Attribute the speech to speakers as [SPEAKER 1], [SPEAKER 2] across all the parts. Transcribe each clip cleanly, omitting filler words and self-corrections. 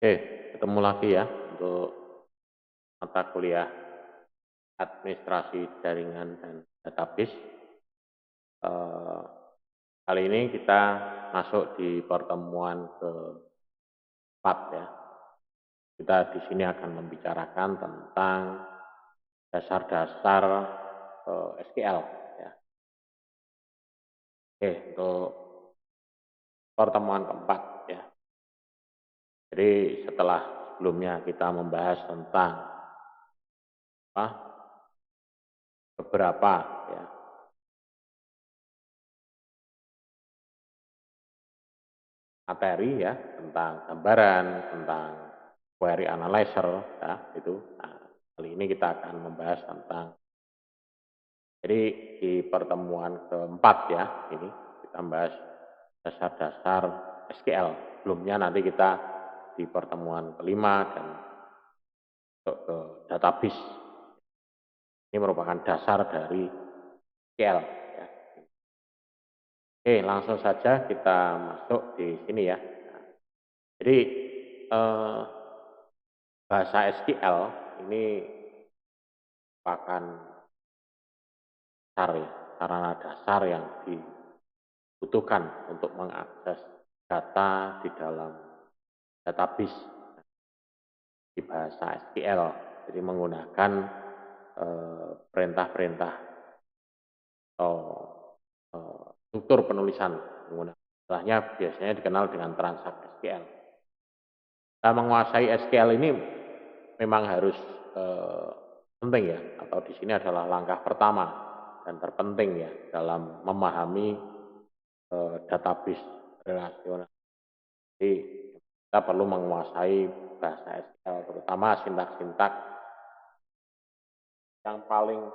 [SPEAKER 1] Oke, ketemu lagi ya untuk mata kuliah administrasi jaringan dan database. Eh, Kali ini kita masuk di pertemuan keempat ya. Kita di sini akan membicarakan tentang dasar-dasar SQL ya. Oke, untuk pertemuan keempat ya. Jadi setelah sebelumnya kita membahas tentang apa, beberapa ya materi ya tentang gambaran, tentang query analyzer ya itu. Nah, kali ini kita akan membahas tentang jadi di pertemuan keempat ya ini kita membahas dasar-dasar SQL. Sebelumnya nanti kita di pertemuan kelima dan ke database. Ini merupakan dasar dari SQL ya. Oke, langsung saja kita masuk di sini ya. Jadi bahasa SQL ini merupakan sarana dasar yang dibutuhkan untuk mengakses data di dalam database di bahasa SQL. Jadi menggunakan perintah-perintah atau struktur penulisan menggunakan istilahnya biasanya dikenal dengan transaksi SQL. Nah, menguasai SQL ini memang harus penting ya, atau di sini adalah langkah pertama dan terpenting ya dalam memahami database relasional. Jadi kita perlu menguasai bahasa SQL, terutama sintak-sintak yang paling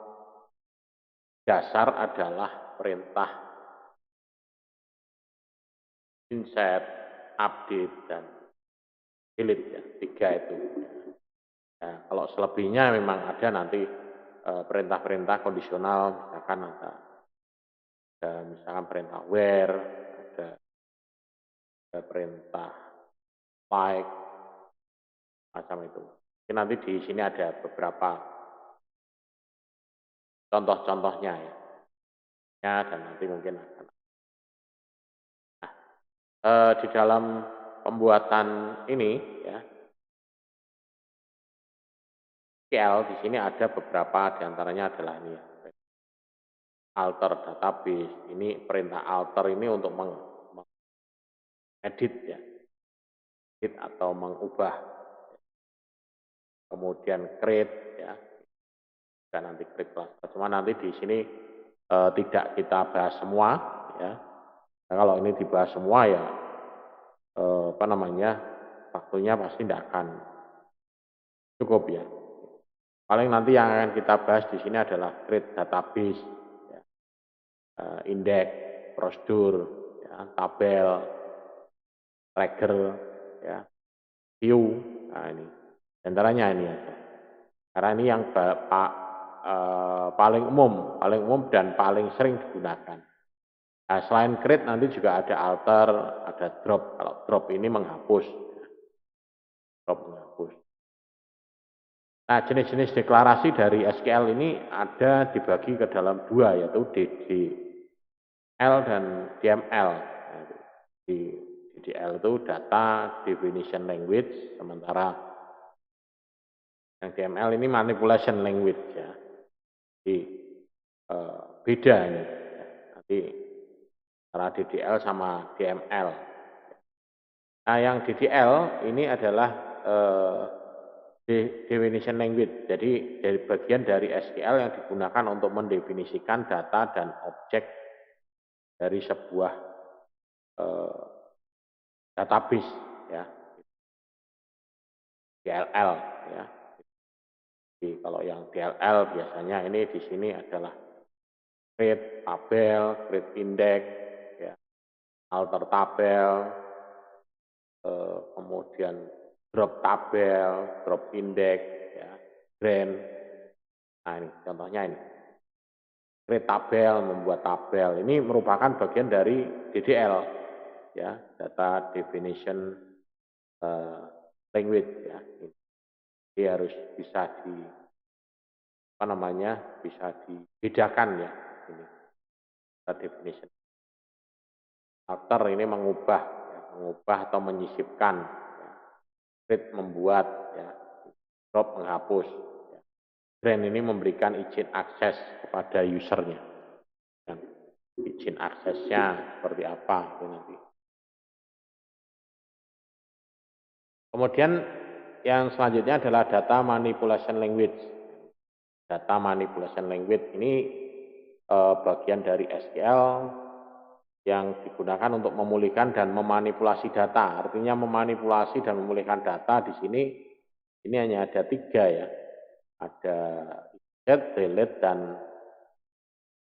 [SPEAKER 1] dasar adalah perintah insert, update, dan delete ya, tiga itu. Nah, kalau selebihnya memang ada nanti perintah-perintah kondisional, misalkan ada misalkan perintah where, ada perintah like, macam itu. Jadi nanti di sini ada beberapa contoh-contohnya ya. Dan nanti mungkin akan. Nah, di dalam pembuatan ini ya, SQL di sini ada beberapa diantaranya adalah ini ya. Alter database, ini perintah alter ini untuk mengedit ya, edit atau mengubah. Kemudian create ya, dan nanti create kelas. Cuma nanti di sini tidak kita bahas semua ya. Nah, kalau ini dibahas semua ya apa namanya waktunya pasti tidak akan cukup ya. Paling nanti yang akan kita bahas di sini adalah create database, ya, index, prosedur, ya, tabel, tracker, ya, view. Nah ini, antaranya ini aja. Karena ini yang paling umum dan paling sering digunakan. Nah, selain create nanti juga ada alter, ada drop. Kalau drop ini menghapus. Drop menghapus. Nah, jenis-jenis deklarasi dari SQL ini ada dibagi ke dalam dua, yaitu DDL dan DML. Nah, di DDL itu Data Definition Language, sementara yang DML ini Manipulation Language ya. Jadi beda ini. Nanti antara DDL sama DML. Nah, yang DDL ini adalah definition language. Jadi dari bagian dari SQL yang digunakan untuk mendefinisikan data dan objek dari sebuah database ya. DLL ya. Jadi kalau yang DLL biasanya ini di sini adalah create tabel, create index ya, alter tabel, kemudian drop tabel, drop index, ya, grant. Nah ini contohnya ini. Create tabel, membuat tabel. Ini merupakan bagian dari DDL, ya, Data Definition language ya. Jadi harus bisa bisa dibedakan ya ini definition. Alter ini mengubah atau menyisipkan, ya. Create membuat, ya. Drop menghapus, ya. Grant ini memberikan izin akses kepada usernya. Dan izin aksesnya seperti apa itu nanti. Kemudian yang selanjutnya adalah data manipulation language. Data manipulation language ini bagian dari SQL yang digunakan untuk memulihkan dan memanipulasi data. Artinya memanipulasi dan memulihkan data di sini ini hanya ada 3 ya. Ada insert, delete, dan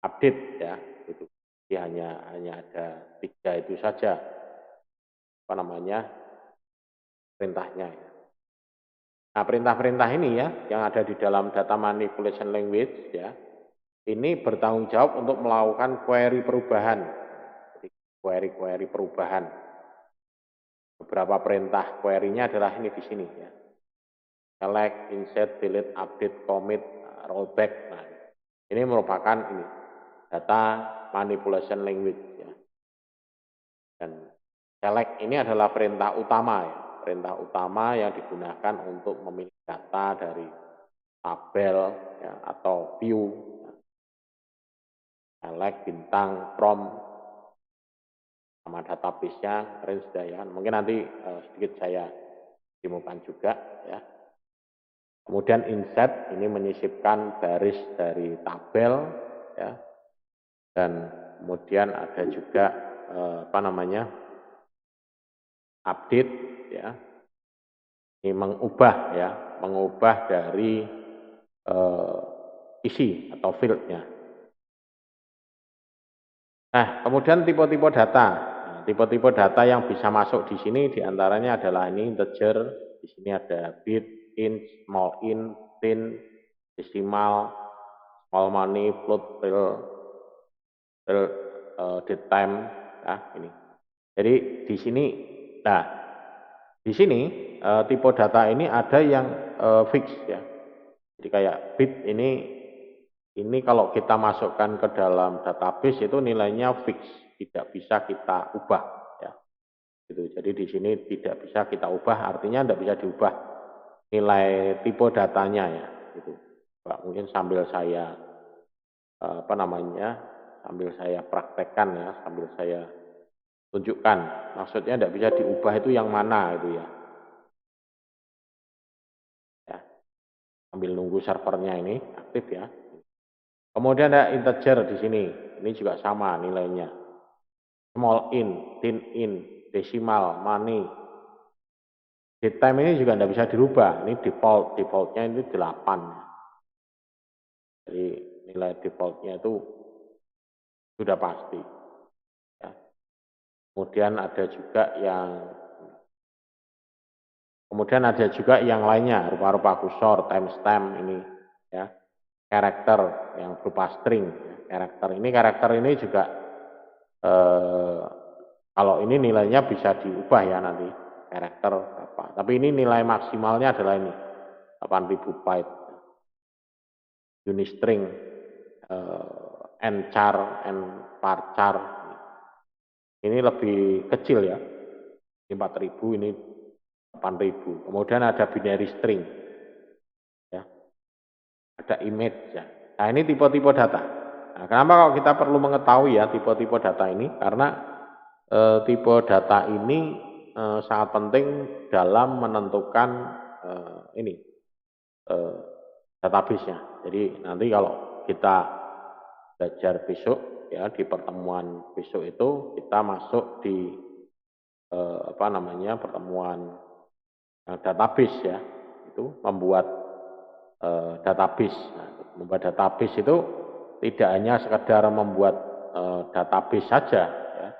[SPEAKER 1] update ya. Itu. Jadi hanya ada 3 itu saja perintahnya ya. Nah, perintah-perintah ini ya yang ada di dalam data manipulation language ya. Ini bertanggung jawab untuk melakukan query perubahan. Query perubahan. Beberapa perintah query-nya adalah ini di sini ya. Select, insert, delete, update, commit, rollback. Nah, ini merupakan data manipulation language ya. Dan select ini adalah perintah utama ya. Perintah utama yang digunakan untuk memilih data dari tabel ya, atau view. Select, bintang, from, sama database-nya, range ya. Mungkin nanti sedikit saya demokan juga ya. Kemudian insert ini menyisipkan baris dari tabel ya. Dan kemudian ada juga update ya. Ini mengubah dari isi atau field-nya. Nah, kemudian tipe-tipe data. Tipe-tipe data yang bisa masuk di sini diantaranya adalah ini integer, di sini ada bit, int, small int, decimal, small money, float, real, date time, ya ini. Jadi di sini, tipe data ini ada yang fix ya. Jadi kayak bit ini kalau kita masukkan ke dalam database itu nilainya fix, tidak bisa kita ubah ya. Gitu. Jadi di sini tidak bisa kita ubah, artinya tidak bisa diubah nilai tipe datanya ya. Gitu. Mungkin sambil saya sambil saya praktekkan ya, sambil saya tunjukkan. Maksudnya tidak bisa diubah itu yang mana itu ya. Ya. Sambil nunggu servernya ini aktif ya. Kemudian ada integer di sini. Ini juga sama nilainya. Small int, decimal, money. Date time ini juga tidak bisa dirubah. Ini defaultnya ini 8. Jadi nilai defaultnya itu sudah pasti. Ya. Kemudian ada juga yang lainnya, rupa-rupa kursor, timestamp ini ya. Karakter yang berupa string. Karakter ini juga kalau ini nilainya bisa diubah ya nanti karakter apa. Tapi ini nilai maksimalnya adalah ini 8000 byte. Unistring, nchar, nvarchar. Ini lebih kecil ya. 4000 ini 8000. Kemudian ada binary string. Ya. Ada image ya. Nah, ini tipe-tipe data. Nah, kenapa kalau kita perlu mengetahui ya tipe-tipe data ini? Karena tipe data ini sangat penting dalam menentukan database-nya. Jadi nanti kalau kita belajar besok ya di pertemuan besok itu kita masuk di pertemuan database ya. Itu membuat database. Nah, membuat database itu tidak hanya sekedar membuat database saja ya.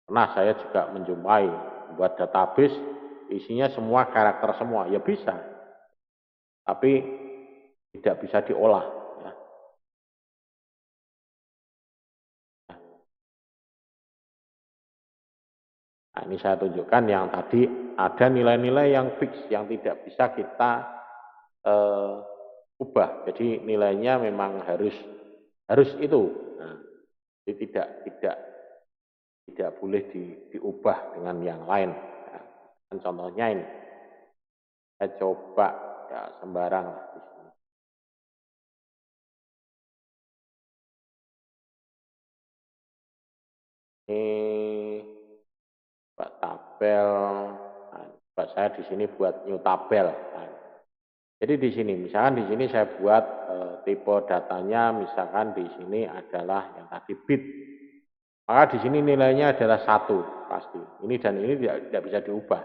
[SPEAKER 1] Pernah saya juga menjumpai membuat database isinya semua karakter semua, ya bisa. Tapi tidak bisa diolah ya. Nah, ini saya tunjukkan yang tadi ada nilai-nilai yang fix yang tidak bisa kita ubah. Jadi nilainya memang harus itu. Nah, jadi tidak boleh diubah dengan yang lain. Nah, contohnya ini, saya coba ya sembarang di sini. Ini buat tabel, nah, saya di sini buat new tabel. Nah, jadi di sini, misalkan di sini saya buat tipe datanya, misalkan di sini adalah yang tadi bit. Maka di sini nilainya adalah 1 pasti. Ini dan ini tidak bisa diubah.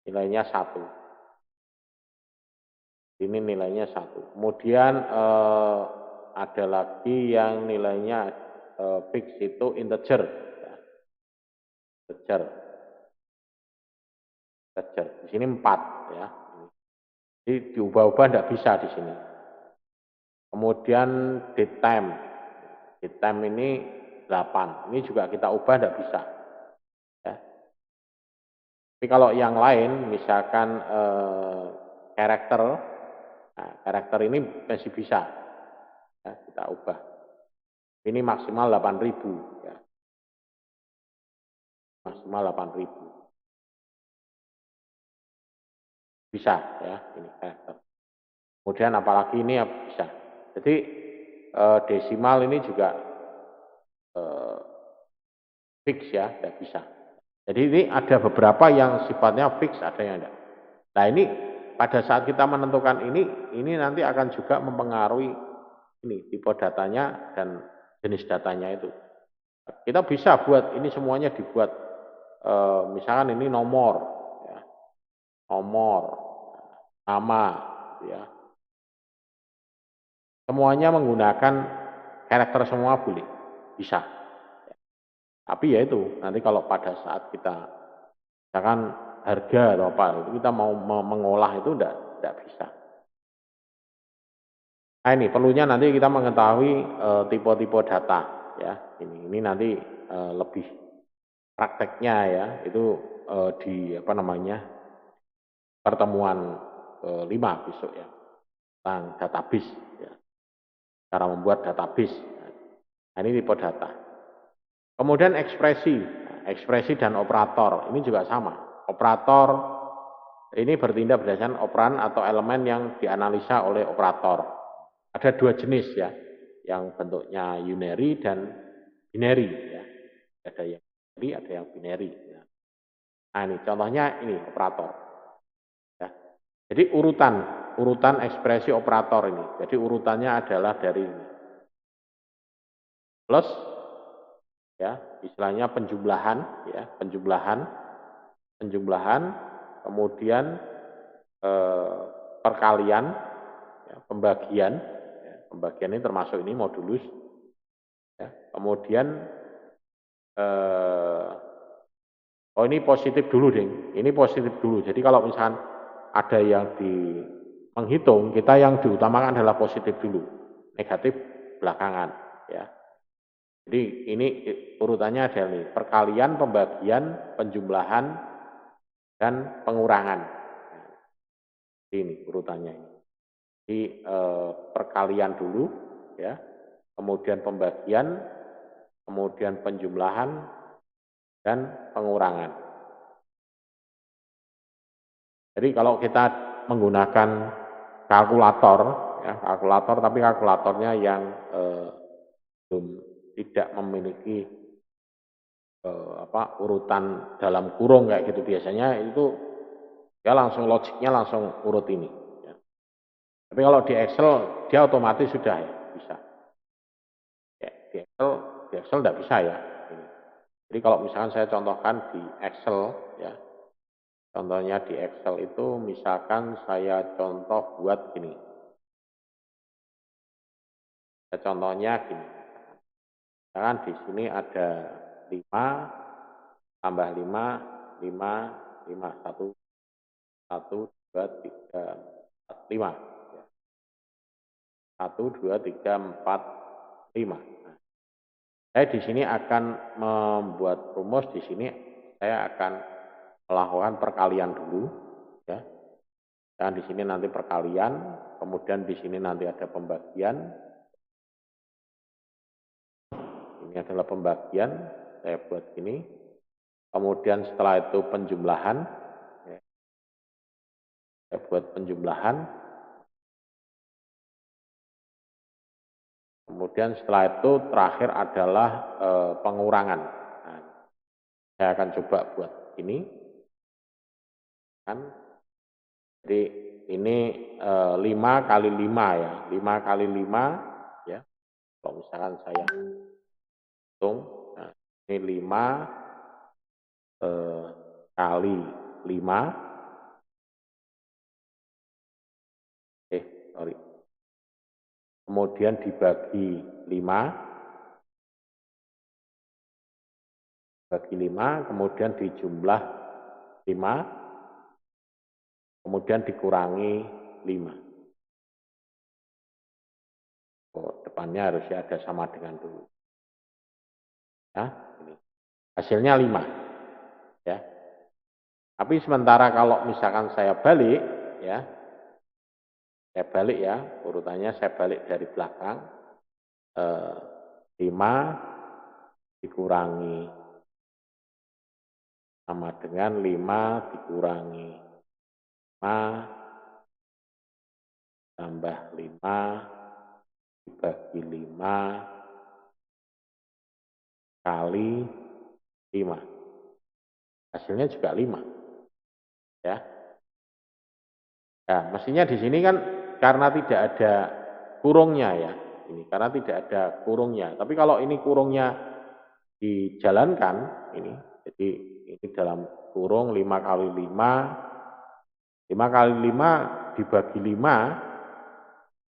[SPEAKER 1] Nilainya 1. Ini nilainya 1. Kemudian ada lagi yang nilainya fix itu integer. Integer. Di sini 4 ya. Jadi diubah-ubah tidak bisa di sini. Kemudian date time. Date time ini 8. Ini juga kita ubah tidak bisa. Ya. Tapi kalau yang lain, misalkan karakter, nah, karakter ini masih bisa ya, kita ubah. Ini maksimal 8.000 ya. Maksimal 8.000. Bisa ya, ini karakter. Kemudian apalagi ini ya bisa. Jadi desimal ini juga fix ya, tidak bisa. Jadi ini ada beberapa yang sifatnya fix, ada yang tidak. Nah ini pada saat kita menentukan ini nanti akan juga mempengaruhi ini tipe datanya dan jenis datanya itu. Kita bisa buat ini semuanya dibuat, misalkan ini nomor, ya, nomor, nama, ya. Semuanya menggunakan karakter semua boleh, bisa. Tapi ya itu, nanti kalau pada saat kita, misalkan harga atau apa, itu kita mau mengolah itu tidak bisa. Nah ini perlunya nanti kita mengetahui tipe-tipe data, ya. Ini nanti lebih prakteknya ya, itu di apa namanya pertemuan 5 besok ya, tentang database, ya. Cara membuat database. Nah, ini tipe data. Kemudian ekspresi dan operator, ini juga sama. Operator ini bertindak berdasarkan operan atau elemen yang dianalisa oleh operator. Ada 2 jenis ya, yang bentuknya unary dan binary ya. Ada yang unary, ada yang binary. Ya. Nah ini contohnya ini operator. Ya. Jadi urutan ekspresi operator ini. Jadi urutannya adalah dari ini. Plus ya, istilahnya penjumlahan ya, penjumlahan, kemudian perkalian, ya, pembagian, ya, pembagian ini termasuk ini modulus, ya, kemudian oh ini positif dulu deh, ini positif dulu. Jadi kalau misalkan ada yang menghitung, kita yang diutamakan adalah positif dulu, negatif belakangan, ya. Jadi ini urutannya adalah ini, perkalian, pembagian, penjumlahan, dan pengurangan. Ini urutannya. Jadi perkalian dulu, ya, kemudian pembagian, kemudian penjumlahan, dan pengurangan. Jadi kalau kita menggunakan kalkulator, ya, tapi kalkulatornya yang belum tidak memiliki urutan dalam kurung kayak gitu, biasanya itu ya langsung logiknya langsung urut ini. Ya. Tapi kalau di Excel dia otomatis sudah ya bisa. Ya, di Excel tidak bisa ya. Jadi kalau misalkan saya contohkan di Excel ya, contohnya di Excel itu misalkan saya contoh buat gini. Contohnya gini. Misalkan di sini ada 5 tambah 5, 5, 5, 1, 2, 3, 4, 5. 1, 2, 3, 4, 5. Nah, saya di sini akan membuat rumus, di sini saya akan melakukan perkalian dulu, ya. Dan di sini nanti perkalian, kemudian di sini nanti ada pembagian. Ini adalah pembagian, saya buat ini. Kemudian setelah itu penjumlahan, ya. Saya buat penjumlahan. Kemudian setelah itu terakhir adalah pengurangan. Nah, saya akan coba buat ini, kan. Jadi ini 5 kali 5 ya, 5 kali 5 ya. Kalau misalkan saya hitung, nah, ini 5 kali 5, sorry. Kemudian dibagi 5, bagi 5, kemudian dijumlah 5, kemudian dikurangi 5. Oh, depannya harusnya ada sama dengan dulu. Ya, ini. Hasilnya 5. Ya. Tapi sementara kalau misalkan saya balik, ya, saya balik ya, urutannya saya balik dari belakang, 5 dikurangi sama dengan 5 dikurangi 5 tambah 5 dibagi 5 kali 5. Hasilnya juga 5. Ya. Nah, mestinya di sini kan karena tidak ada kurungnya ya. Ini karena tidak ada kurungnya. Tapi kalau ini kurungnya dijalankan ini, jadi ini dalam kurung 5 kali 5, 5 kali 5 dibagi 5,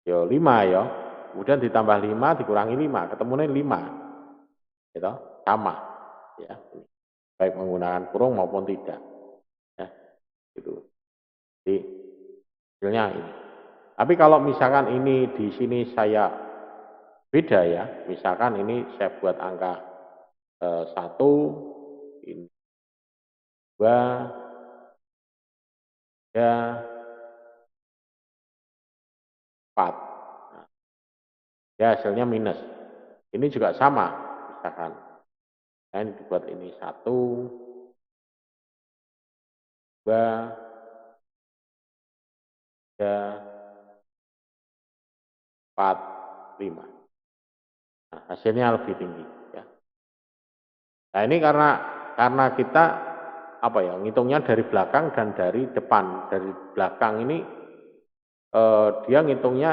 [SPEAKER 1] ya 5 ya. Kemudian ditambah 5 dikurangi 5, ketemunya 5. Gitu, sama ya. Baik menggunakan kurung maupun tidak. Ya, gitu. Jadi hasilnya ini. Tapi kalau misalkan ini di sini saya beda ya, misalkan ini saya buat angka 1, ini 2, 3, 4. Nah, ya hasilnya minus. Ini juga sama, misalkan. Nah, ini dibuat ini 1, 2, 3, 4, 5. Nah, hasilnya lebih tinggi ya. Nah, ini karena kita apa ya, ngitungnya dari belakang dan dari depan. Dari belakang ini dia ngitungnya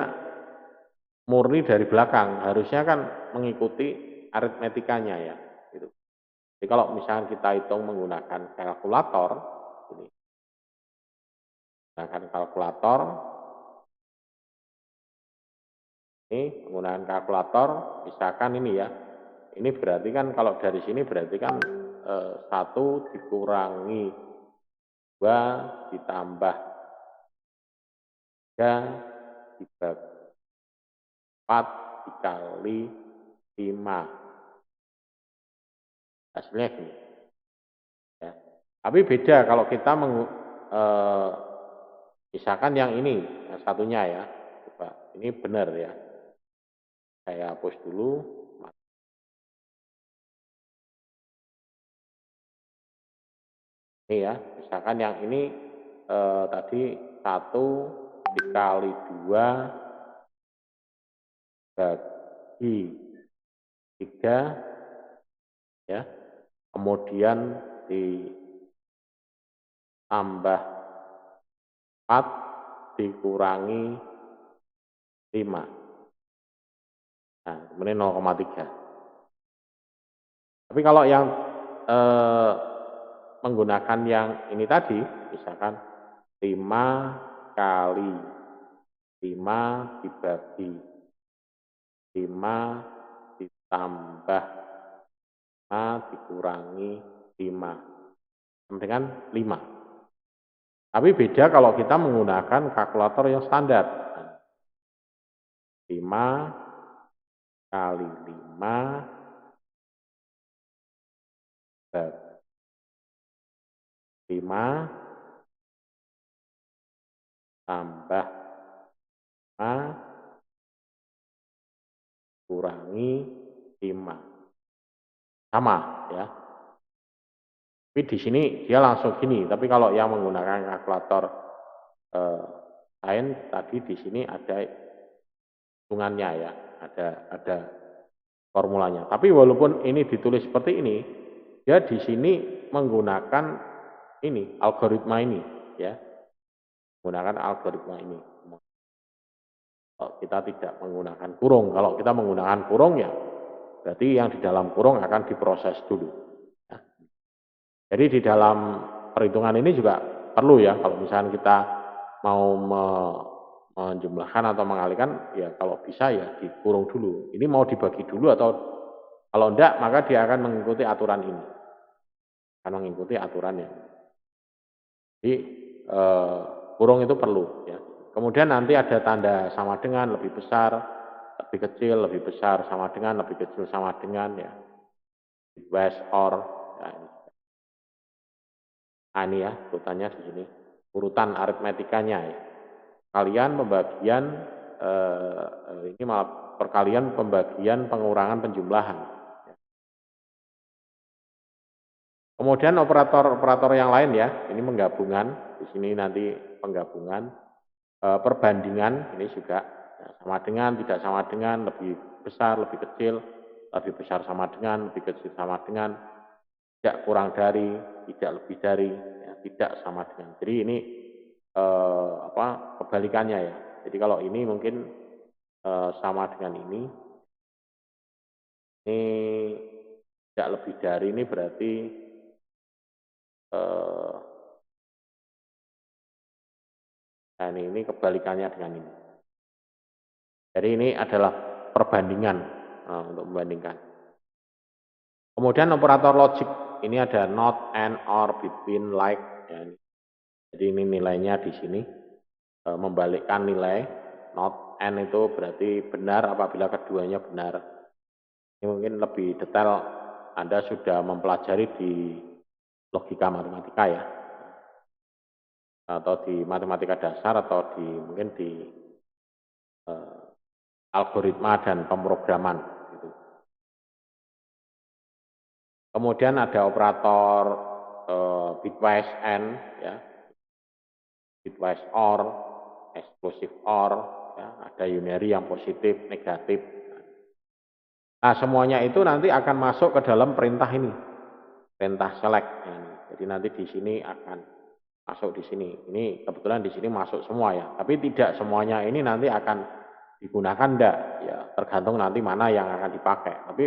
[SPEAKER 1] murni dari belakang, harusnya kan mengikuti aritmetikanya ya. Gitu. Jadi kalau misalkan kita hitung menggunakan kalkulator, ini, menggunakan kalkulator, ini menggunakan kalkulator, misalkan ini ya, ini berarti kan kalau dari sini berarti kan 1 dikurangi 2 ditambah 3 dibagi 4 dikali 5. Hasilnya gini. Ya. Tapi beda kalau kita misalkan yang ini, yang satunya ya. Coba, ini benar ya. Saya hapus dulu. Ini ya, misalkan yang ini tadi 1 dikali 2 bagi 3 ya. Kemudian ditambah 4 dikurangi 5. Nah, kemudian 0,3. Tapi kalau yang menggunakan yang ini tadi, misalkan 5 kali 5 dibagi 5 ditambah 5 dikurangi 5 sama dengan 5. Tapi beda kalau kita menggunakan kalkulator yang standar. 5 kali 5 bagi 5 tambah 5 kurangi 5. Sama ya. Tapi di sini dia langsung gini, tapi kalau yang menggunakan kalkulator sains tadi di sini ada hitungannya ya, ada formulanya. Tapi walaupun ini ditulis seperti ini, dia di sini menggunakan ini algoritma ini ya, menggunakan algoritma ini. Kalau kita tidak menggunakan kurung, kalau kita menggunakan kurung ya berarti yang di dalam kurung akan diproses dulu. Ya. Jadi di dalam perhitungan ini juga perlu ya, kalau misalnya kita mau menjumlahkan atau mengalihkan, ya kalau bisa ya dikurung dulu. Ini mau dibagi dulu atau kalau enggak maka dia akan mengikuti aturan ini. Akan mengikuti aturannya. Jadi kurung itu perlu ya. Kemudian nanti ada tanda sama dengan, lebih besar, lebih kecil, lebih besar, sama dengan, lebih kecil, sama dengan ya. West or ya. Nah, ini ya urutannya di sini. Urutan aritmetikanya ya. Kalian pembagian ini malah perkalian pembagian pengurangan penjumlahan. Kemudian operator-operator yang lain ya, ini penggabungan, di sini nanti penggabungan, perbandingan ini juga ya, sama dengan, tidak sama dengan, lebih besar, lebih kecil, lebih besar sama dengan, lebih kecil sama dengan, tidak kurang dari, tidak lebih dari, ya, tidak sama dengan. Jadi ini kebalikannya ya. Jadi kalau ini mungkin sama dengan ini tidak lebih dari ini berarti nah ini kebalikannya dengan ini. Jadi ini adalah perbandingan untuk membandingkan. Kemudian operator logik ini ada not, and, or, between, like. Ya. Jadi ini nilainya di sini membalikkan nilai. Not, and itu berarti benar apabila keduanya benar. Ini mungkin lebih detail Anda sudah mempelajari di logika matematika ya, atau di matematika dasar, atau mungkin di algoritma dan pemrograman gitu. Kemudian ada operator bitwise and ya, bitwise or, exclusive or ya, ada unary yang positif, negatif. Nah, semuanya itu nanti akan masuk ke dalam perintah ini, perintah select. Ya. Jadi nanti di sini akan masuk di sini. Ini kebetulan di sini masuk semua ya. Tapi tidak semuanya ini nanti akan digunakan enggak ya, tergantung nanti mana yang akan dipakai. Tapi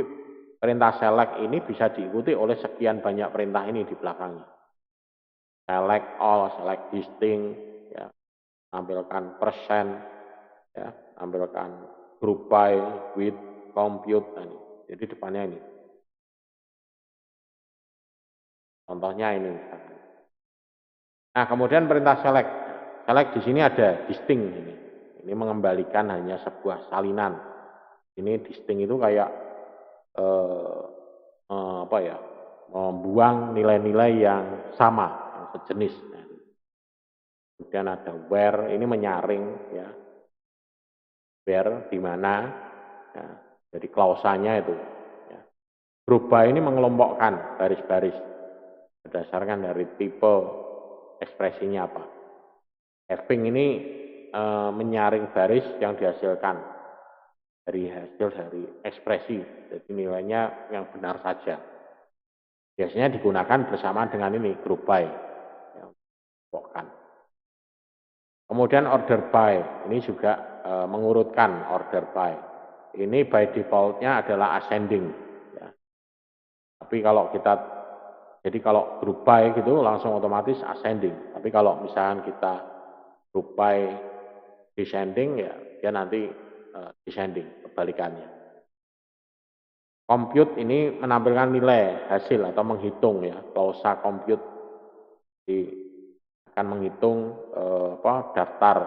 [SPEAKER 1] perintah select ini bisa diikuti oleh sekian banyak perintah ini di belakangnya. Select all, select distinct, ya, tampilkan persen, ya, tampilkan group by, with, compute. Nah, jadi depannya ini. Contohnya ini. Nah, kemudian perintah select. Select di sini ada distinct ini. Ini mengembalikan hanya sebuah salinan. Ini distinct itu kayak membuang nilai-nilai yang sama, yang sejenis. Nah, kemudian ada where, ini menyaring ya. Where di mana. Ya, jadi klausanya itu. Ya. Group by ini mengelompokkan baris-baris berdasarkan dari tipe ekspresinya apa. Having ini menyaring baris yang dihasilkan dari ekspresi, jadi nilainya yang benar saja. Biasanya digunakan bersama dengan ini group by. Ya, kemudian order by, ini juga mengurutkan order by. Ini by defaultnya adalah ascending. Ya. Tapi kalau kalau group by gitu langsung otomatis ascending. Tapi kalau misalkan kita group by descending ya dia nanti descending, kebalikannya. Compute ini menampilkan nilai hasil atau menghitung ya, klausa compute akan menghitung daftar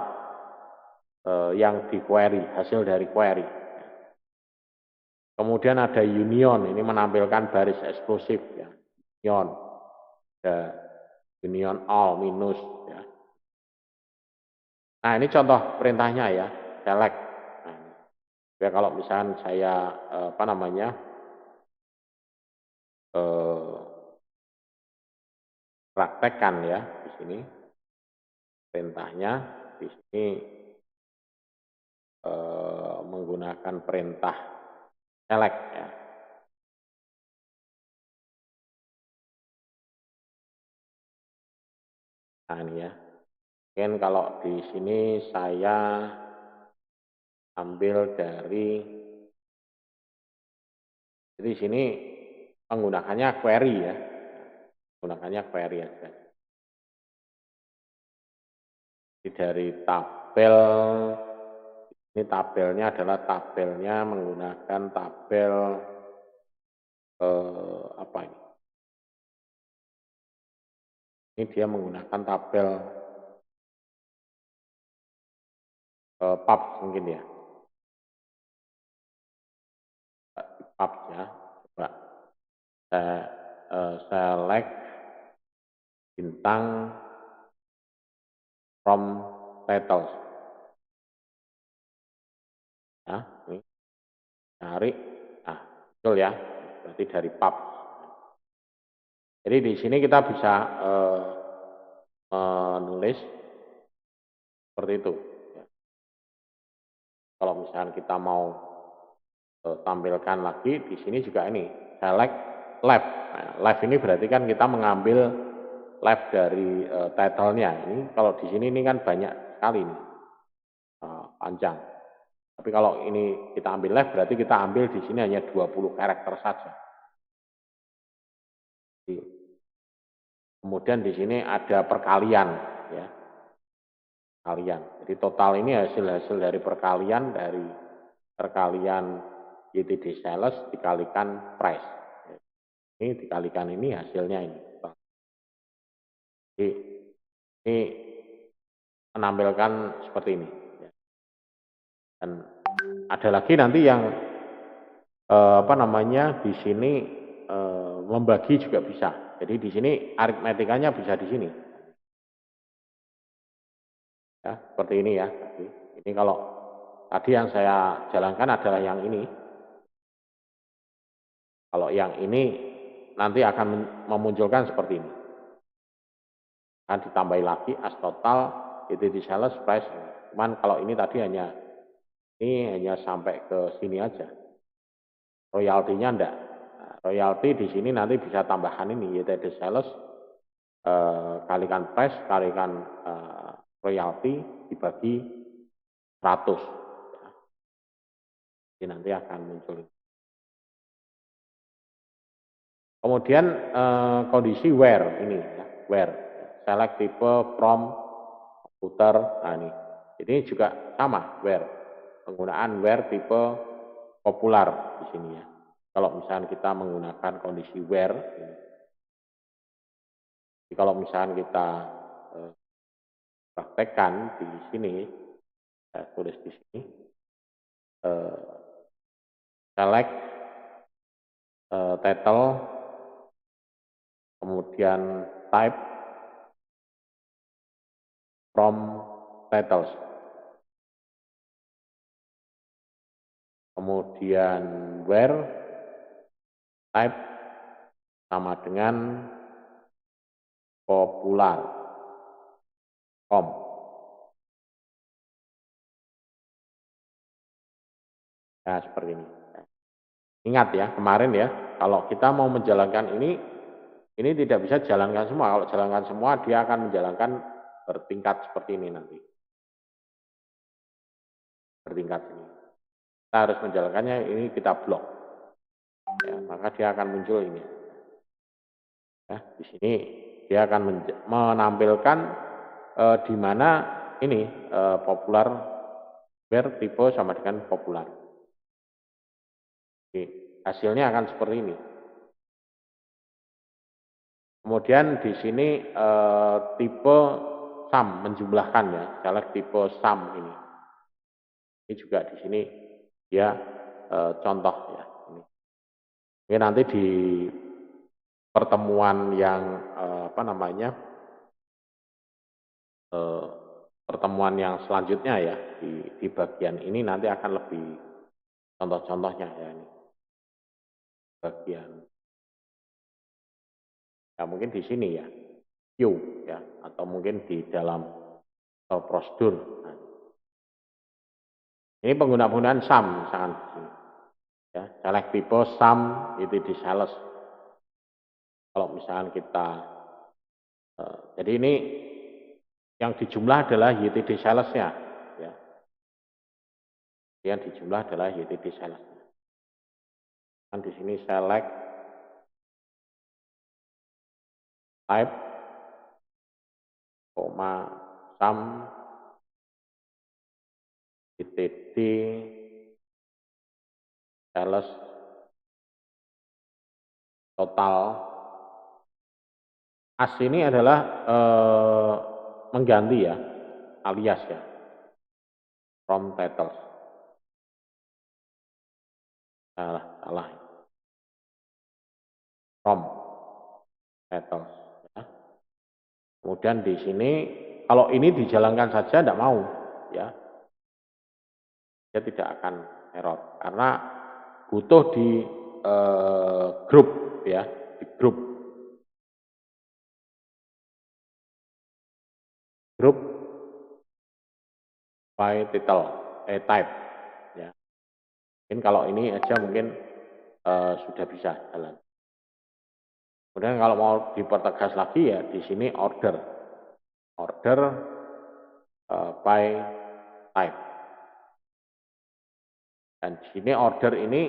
[SPEAKER 1] yang di query, hasil dari query. Kemudian ada union, ini menampilkan baris eksklusif ya. Union. Ada union all minus ya. Nah, ini contoh perintahnya ya, select. Nah, ya kalau misalnya saya apa namanya praktekkan ya di sini perintahnya di sini menggunakan perintah select ya. Nah, ini ya. Mungkin kalau di sini saya ambil dari jadi di sini menggunakannya query ya. Menggunakannya query aja. Jadi dari tabel ini tabelnya adalah tabelnya menggunakan tabel apa ini? Ini dia menggunakan tabel pub mungkin ya. Pub ya. Coba select bintang from titles. Ya, ini cari. Nah, betul ya. Berarti dari pub. Jadi di sini kita bisa menulis seperti itu. Kalau misalnya kita mau tampilkan lagi di sini juga ini select left. Nah, left ini berarti kan kita mengambil left dari title-nya. Ini kalau di sini ini kan banyak sekali nih panjang. Tapi kalau ini kita ambil left berarti kita ambil di sini hanya 20 karakter saja. Kemudian di sini ada perkalian ya. Perkalian. Jadi total ini hasil dari perkalian YTD sales dikalikan price. Ini dikalikan ini hasilnya ini. Jadi ini menampilkan seperti ini. Dan ada lagi nanti yang apa namanya di sini membagi juga bisa. Jadi di sini aritmetikanya bisa di sini. Ya, seperti ini ya. Ini kalau tadi yang saya jalankan adalah yang ini. Kalau yang ini nanti akan memunculkan seperti ini. Akan ditambahi lagi as total itu di sales price. Cuman kalau ini tadi hanya sampai ke sini aja. Royaltinya enggak. Nah, royalti di sini nanti bisa tambahan ini YTD sales kalikan price kalikan royalti dibagi 100. Jadi nanti akan muncul. Kemudian kondisi where ini ya, where select tipe from komputer. Nah ini juga sama where penggunaan where tipe populer di sini ya. Kalau misalnya kita menggunakan kondisi where, jadi kalau misalnya kita praktekkan di sini, saya tulis di sini, select title, kemudian type from titles, kemudian where type sama dengan popular com. Nah, seperti ini. Ingat ya, kemarin ya, kalau kita mau menjalankan ini tidak bisa jalankan semua. Kalau jalankan semua, dia akan menjalankan bertingkat seperti ini nanti. Bertingkat ini. Kita harus menjalankannya, ini kita blok. Ya, maka dia akan muncul ini. Ya, di sini dia akan menampilkan di mana ini popular tipe sama dengan popular. Oke, hasilnya akan seperti ini. Kemudian di sini tipe sum menjumlahkan ya, select tipe sum ini. Ini juga di sini dia contoh ya. Ini nanti di pertemuan yang apa namanya eh, pertemuan yang selanjutnya ya di bagian ini nanti akan lebih contoh-contohnya ya ini bagian ya mungkin di sini ya Q ya atau mungkin di dalam prosedur. Nah, ini penggunaan sum misalkan di sini ya select type sum itu di sales. Kalau misalkan kita jadi ini yang dijumlah adalah YTD salesnya ya. Yang dijumlah adalah YTD salesnya. Kan di sini select type koma sum YTD sales total. As ini adalah mengganti ya alias ya from titles. Salah from titles ya. Kemudian di sini kalau ini dijalankan saja tidak mau ya dia tidak akan error karena butuh di grup ya di grup by title type ya. Mungkin kalau ini aja mungkin sudah bisa jalan. Kemudian kalau mau dipertegas lagi ya di sini order by type. Dan di sini order ini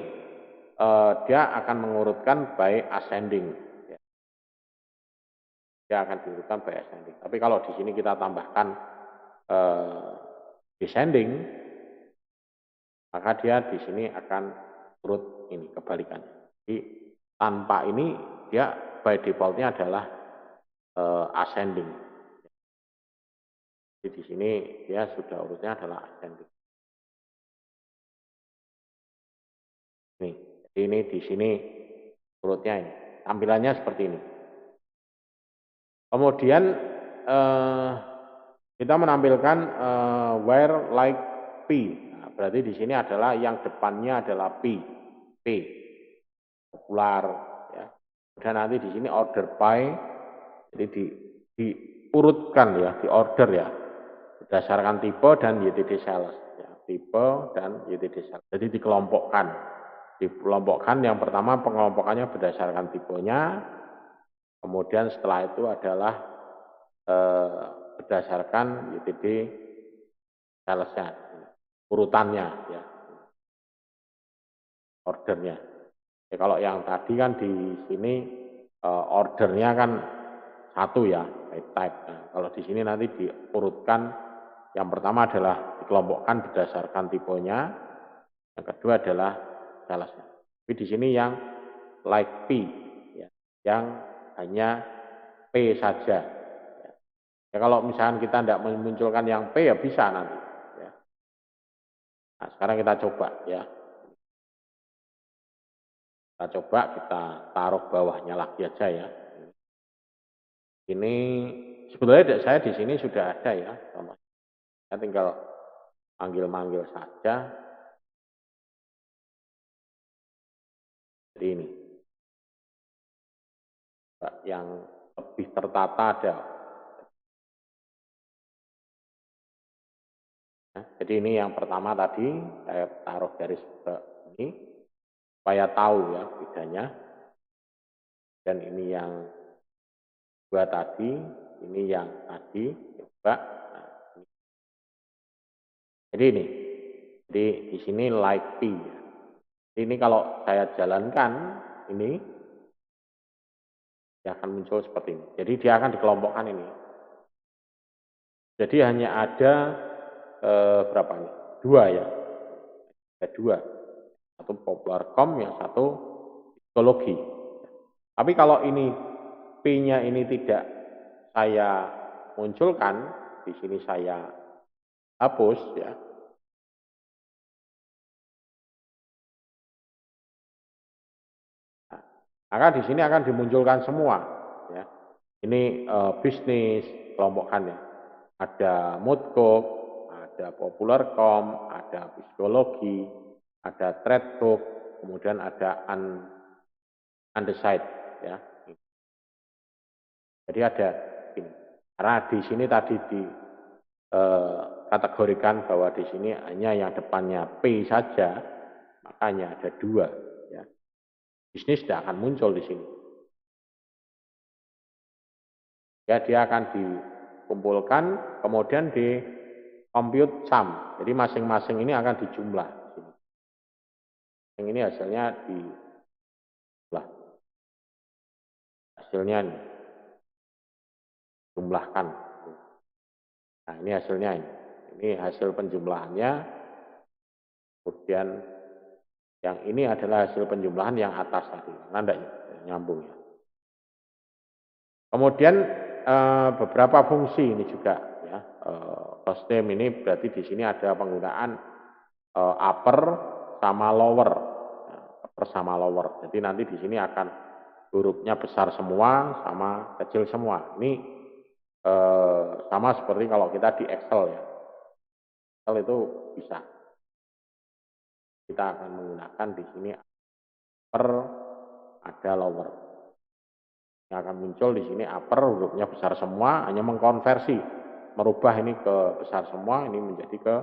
[SPEAKER 1] dia akan mengurutkan by ascending. Ya. Dia akan diurutkan by ascending. Tapi kalau di sini kita tambahkan descending, maka dia di sini akan urut ini kebalikannya. Jadi tanpa ini dia by defaultnya adalah ascending. Jadi di sini dia sudah urutnya adalah ascending. Ini di sini urutnya ini. Tampilannya seperti ini. Kemudian kita menampilkan where like P. Nah, berarti di sini adalah yang depannya adalah P popular ya. Dan nanti di sini order by jadi diurutkan ya, diorder ya berdasarkan tipe dan YTD sales ya, tipe dan YTD sales. Jadi dikelompokkan yang pertama pengelompokannya berdasarkan tipenya, kemudian setelah itu adalah berdasarkan YTD salesnya, urutannya ya, ordernya. Ya, kalau yang tadi kan di sini ordernya kan satu ya, type. Nah, kalau di sini nanti diurutkan, yang pertama adalah dikelompokkan berdasarkan tipenya, yang kedua adalah salesnya. Tapi di sini yang like P, ya, yang hanya P saja. Ya, kalau misalkan kita tidak memunculkan yang P ya bisa nanti. Ya. Nah, sekarang kita coba ya. Kita coba kita taruh bawahnya lagi aja ya. Ini sebetulnya saya di sini sudah ada ya. Saya tinggal manggil-manggil saja. Jadi ini. Yang lebih tertata ada. Nah, jadi ini yang pertama tadi saya taruh garis ini supaya tahu ya bedanya. Dan ini yang dua tadi, ini yang tadi coba. Nah, jadi ini. Jadi di sini like P. Ini kalau saya jalankan ini dia akan muncul seperti ini. Jadi dia akan dikelompokkan ini. Jadi hanya ada berapa nih? Dua ya. Ada dua. Satu popular.com, yang satu psikologi. Tapi kalau ini P-nya ini tidak saya munculkan, di sini saya hapus ya. Nah, maka di sini akan dimunculkan semua ya. Ini bisnis kelompokkan ya. ada Moodcook, ada Popularcom, ada psikologi, ada Threadbook, kemudian ada Undecided, ya. Jadi ada ini. Karena di sini tadi kategorikan bahwa di sini hanya yang depannya P saja, makanya ada 2, ya. Bisnis tidak akan muncul di sini. Ya, dia akan dikumpulkan, kemudian di compute sum. Jadi masing-masing ini akan dijumlah. Yang ini hasilnya dijumlah. Hasilnya ini. Jumlahkan. Nah, ini hasilnya ini. Ini hasil penjumlahannya. Kemudian yang ini adalah hasil penjumlahan yang atas tadi. Karena tidak nyambung ya. Kemudian beberapa fungsi ini juga ya. Cosname ini berarti di sini ada penggunaan upper sama lower. Upper sama lower. Jadi nanti di sini akan hurufnya besar semua sama kecil semua. Ini sama seperti kalau kita di Excel ya. Excel itu bisa. Kita akan menggunakan di sini upper ada lower. Yang akan muncul di sini upper hurufnya besar semua, hanya mengkonversi, merubah ini ke besar semua, ini menjadi ke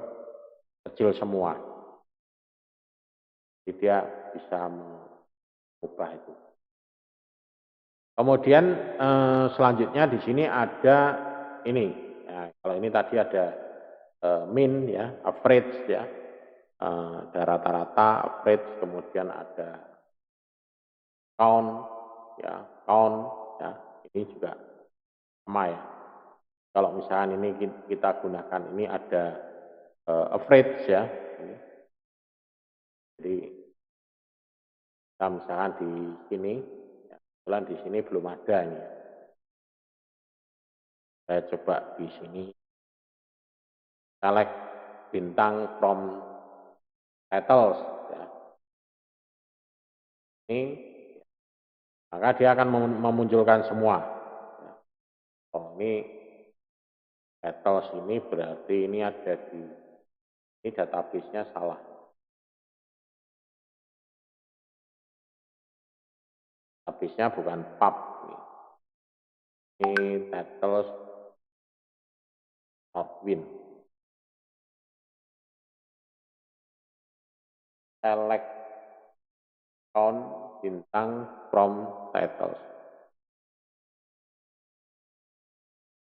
[SPEAKER 1] kecil semua. Jadi dia bisa mengubah itu. Kemudian selanjutnya di sini ada ini. Ya, kalau ini tadi ada mean ya, average ya, ada rata-rata, average, kemudian ada count ya, ini juga sama ya. Kalau misalkan ini kita gunakan ini ada average ya. Jadi kita misalkan di sini, ya, kebetulan di sini belum ada ini. Saya coba di sini select bintang from titles ya. Ini maka dia akan memunculkan semua. Oh, ini titles ini berarti ini ada di ini database-nya salah. Database-nya bukan pub. Ini titles not win. Select count bintang from titles.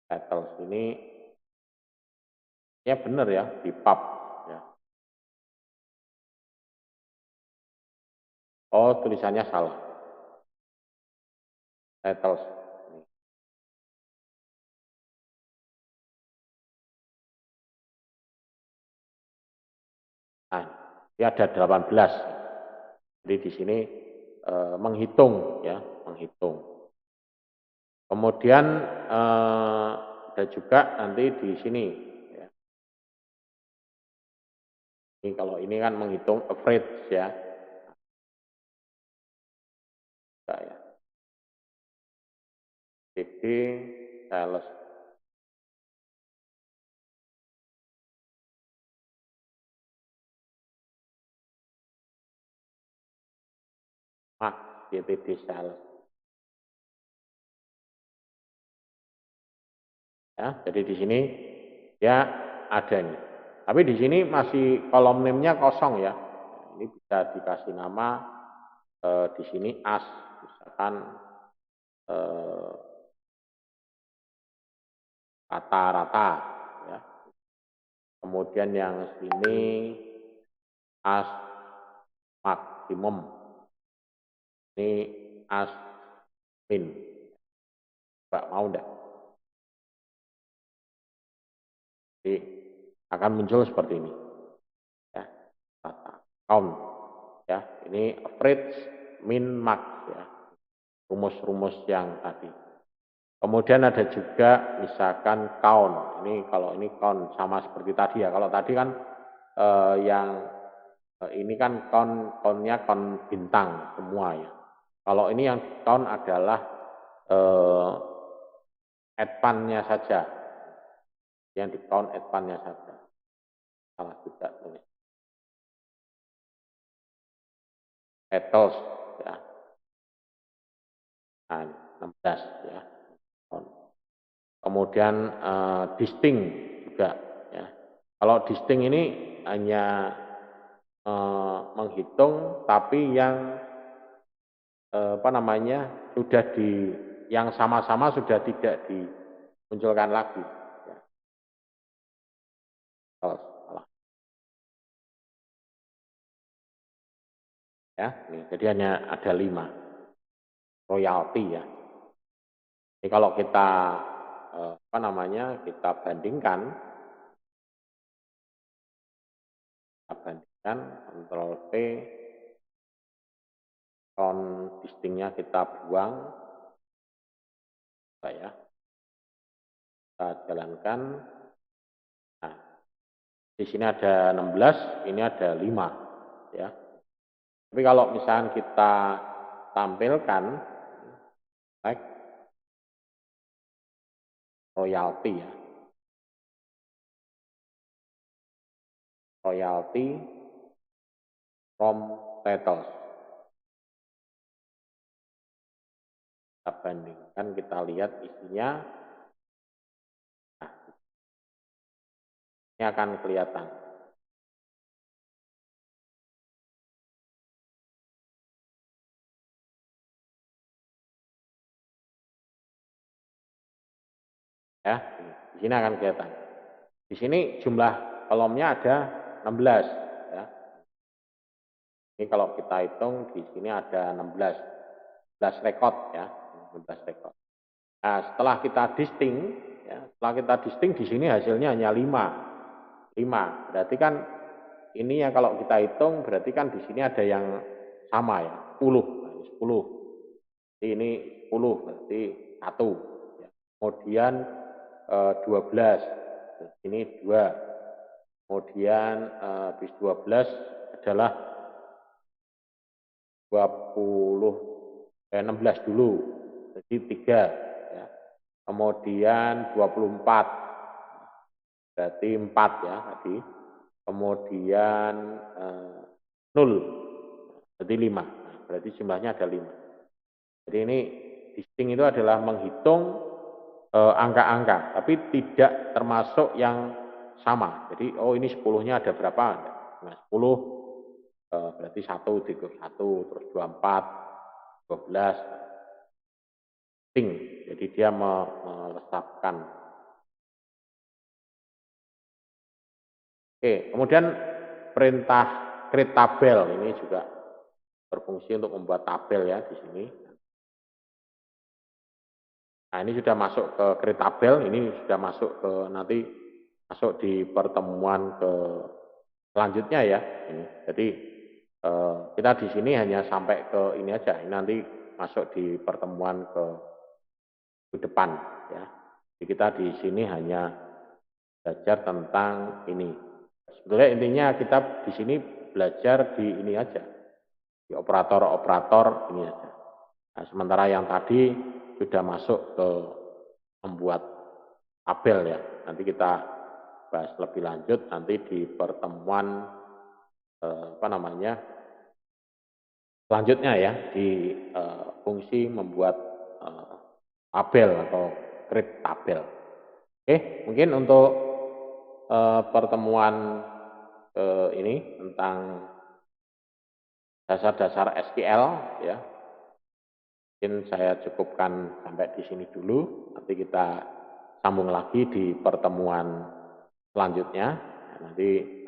[SPEAKER 1] Titles ini ya benar ya di pub ya. Oh, tulisannya salah. Titles. Nah, ini ada 18. Jadi di sini menghitung ya, menghitung. Kemudian ada juga nanti di sini ya. Ini kalau ini kan menghitung average ya. Ya. DD sales. DTD sales. Ya, jadi di sini ya ada ini. Tapi di sini masih kolom name-nya kosong ya. Ini bisa dikasih nama di sini as, misalkan rata-rata ya. Kemudian yang sini as maksimum. Ini as min. Mbak mau enggak? Jadi akan muncul seperti ini. Ya, rata count ya. Ini average, min, max ya. Rumus-rumus yang tadi. Kemudian ada juga misalkan count. Ini kalau ini count sama seperti tadi ya. Kalau tadi kan yang ini kan count-nya count bintang semua ya. Kalau ini yang count adalah advance-nya saja. yang di count advance-nya saja. Salah juga tulis. Petals ya. Nah, 16 ya. Kemudian distinct juga ya. Kalau distinct ini hanya menghitung tapi yang sudah yang sama-sama sudah tidak dimunculkan lagi ya. Salah. Ya, jadi hanya ada 5 royalti ya. Jadi kalau kita kita bandingkan Ctrl V, distinct-nya kita buang, ya, kita jalankan. Nah, di sini ada 16, ini ada 5, ya. Tapi kalau misalnya kita tampilkan like royalti ya, royalti from titles. Kita bandingkan, kita lihat isinya. Nah, ini akan kelihatan. Ya, di sini akan kelihatan. Di sini jumlah kolomnya ada 16 ya. Ini kalau kita hitung di sini ada 16 rekod ya, 16 rekod. Nah, setelah kita distinct di sini hasilnya hanya 5. Berarti kan ini ya kalau kita hitung berarti kan di sini ada yang sama ya, 10. Ini 10 berarti 1 ya. Kemudian 12, ini 2. Kemudian habis 12 adalah 16 dulu, jadi 3 ya. Kemudian 24 berarti 4 ya tadi. Kemudian 0 berarti 5. Nah, berarti jumlahnya ada 5. Jadi ini distinct itu adalah menghitung angka-angka, tapi tidak termasuk yang sama. Jadi ini 10-nya ada berapa? Nah, 10 berarti 1 dikut 1, terus 24, 12. Distinct. Jadi dia meresapkan. Oke, kemudian perintah create tabel ini juga berfungsi untuk membuat tabel ya di sini. Nah, ini sudah masuk ke create tabel, ini sudah masuk ke nanti masuk di pertemuan ke selanjutnya ya. Ini. Jadi kita di sini hanya sampai ke ini aja. Ini nanti masuk di pertemuan ke depan ya. Jadi kita di sini hanya belajar tentang ini. Sebenarnya intinya kita di sini belajar di ini aja. Di operator-operator ini aja. Nah, sementara yang tadi sudah masuk ke membuat tabel ya. Nanti kita bahas lebih lanjut nanti di pertemuan selanjutnya ya di fungsi membuat tabel atau create tabel. Oke, mungkin untuk pertemuan ini tentang dasar-dasar SQL ya. Mungkin saya cukupkan sampai di sini dulu. Nanti kita sambung lagi di pertemuan selanjutnya. Nanti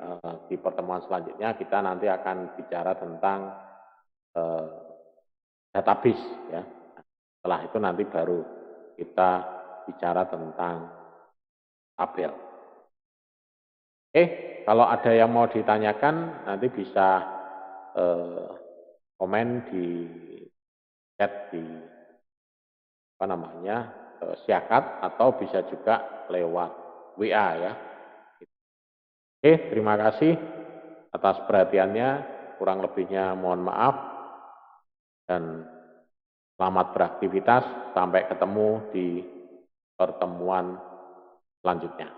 [SPEAKER 1] di pertemuan selanjutnya kita nanti akan bicara tentang database ya. Setelah itu nanti baru kita bicara tentang tabel. Kalau ada yang mau ditanyakan nanti bisa komen di chat di Siakat atau bisa juga lewat WA ya. Terima kasih atas perhatiannya, kurang lebihnya mohon maaf dan selamat beraktivitas, sampai ketemu di pertemuan selanjutnya.